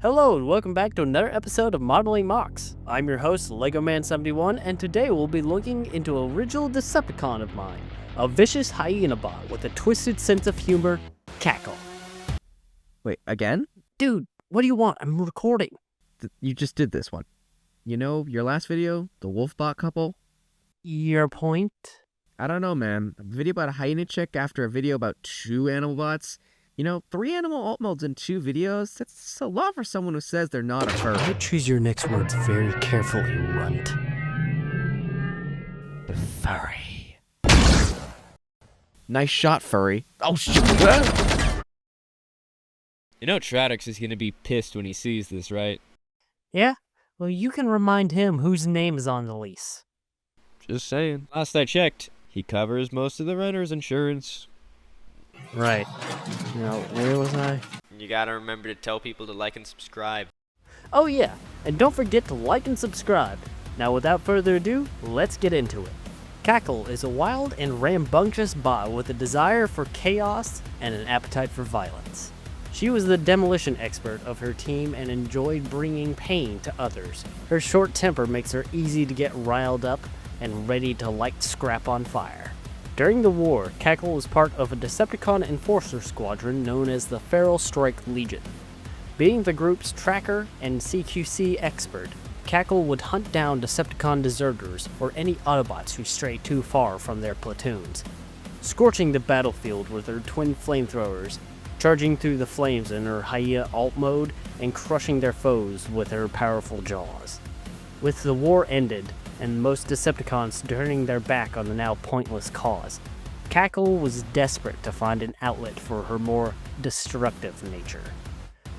Hello and welcome back to another episode of Modeling Mocs. I'm your host, LegoMan71, and today we'll be looking into an original Decepticon of mine, a vicious hyena bot with a twisted sense of humor, Cackle. Wait, again? Dude, what do you want? I'm recording. You just did this one. You know, your last video, the wolf bot couple? Your point? I don't know, man. A video about a hyena chick after a video about 2 animal bots. You know, 3 animal alt modes in 2 videos? That's a lot for someone who says they're not a furry. Choose your next words very carefully, runt. Furry. Nice shot, furry. Oh, shit! You know Troutix is gonna be pissed when he sees this, right? Yeah? Well, you can remind him whose name is on the lease. Just saying. Last I checked, he covers most of the renter's insurance. Right. Now, where was I? You gotta remember to tell people to like and subscribe. Oh yeah, and don't forget to like and subscribe. Now without further ado, let's get into it. Cackle is a wild and rambunctious bot with a desire for chaos and an appetite for violence. She was the demolition expert of her team and enjoyed bringing pain to others. Her short temper makes her easy to get riled up and ready to light scrap on fire. During the war, Cackle was part of a Decepticon enforcer squadron known as the Feral Strike Legion. Being the group's tracker and CQC expert, Cackle would hunt down Decepticon deserters or any Autobots who stray too far from their platoons, scorching the battlefield with her twin flamethrowers, charging through the flames in her hyena alt mode, and crushing their foes with her powerful jaws. With the war ended, and most Decepticons turning their back on the now pointless cause, Cackle was desperate to find an outlet for her more destructive nature.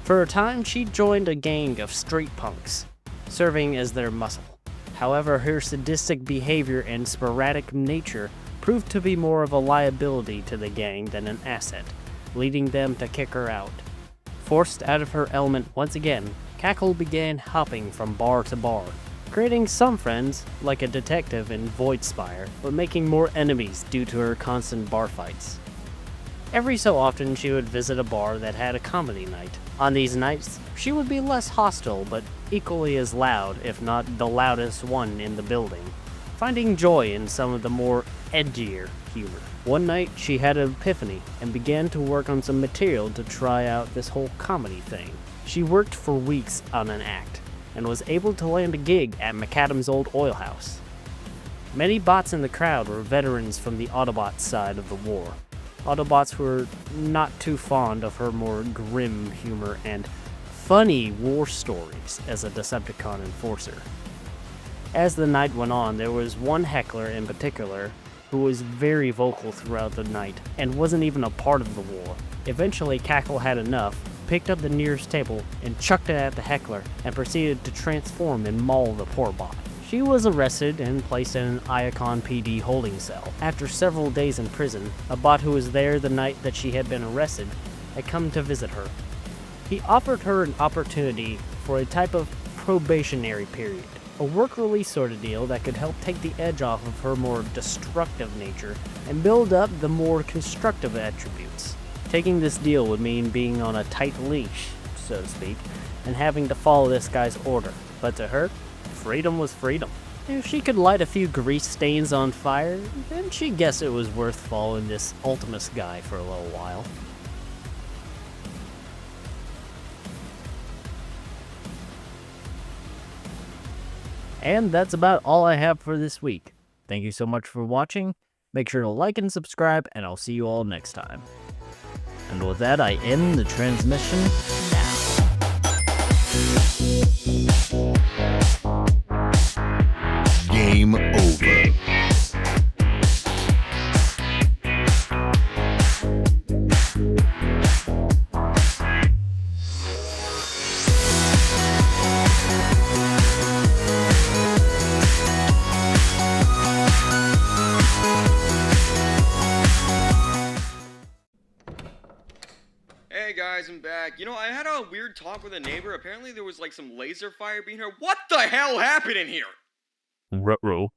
For a time, she joined a gang of street punks, serving as their muscle. However, her sadistic behavior and sporadic nature proved to be more of a liability to the gang than an asset, leading them to kick her out. Forced out of her element once again, Cackle began hopping from bar to bar, creating some friends, like a detective in Voidspire, but making more enemies due to her constant bar fights. Every so often she would visit a bar that had a comedy night. On these nights, she would be less hostile but equally as loud, if not the loudest one in the building, finding joy in some of the more edgier humor. One night she had an epiphany and began to work on some material to try out this whole comedy thing. She worked for weeks on an act, and was able to land a gig at McAdam's old oil house. Many bots in the crowd were veterans from the Autobot side of the war. Autobots were not too fond of her more grim humor and funny war stories as a Decepticon enforcer. As the night went on, there was one heckler in particular who was very vocal throughout the night and wasn't even a part of the war. Eventually, Cackle had enough, picked up the nearest table and chucked it at the heckler and proceeded to transform and maul the poor bot. She was arrested and placed in an Iacon PD holding cell. After several days in prison, a bot who was there the night that she had been arrested had come to visit her. He offered her an opportunity for a type of probationary period, a work release sort of deal that could help take the edge off of her more destructive nature and build up the more constructive attributes. Taking this deal would mean being on a tight leash, so to speak, and having to follow this guy's order. But to her, freedom was freedom. If she could light a few grease stains on fire, then she guessed it was worth following this Ultimus guy for a little while. And that's about all I have for this week. Thank you so much for watching. Make sure to like and subscribe, and I'll see you all next time. And with that, I end the transmission now. Game over. Hey guys, I'm back. You know, I had a weird talk with a neighbor. Apparently there was like some laser fire being here. What the hell happened in here? Ruh-roh.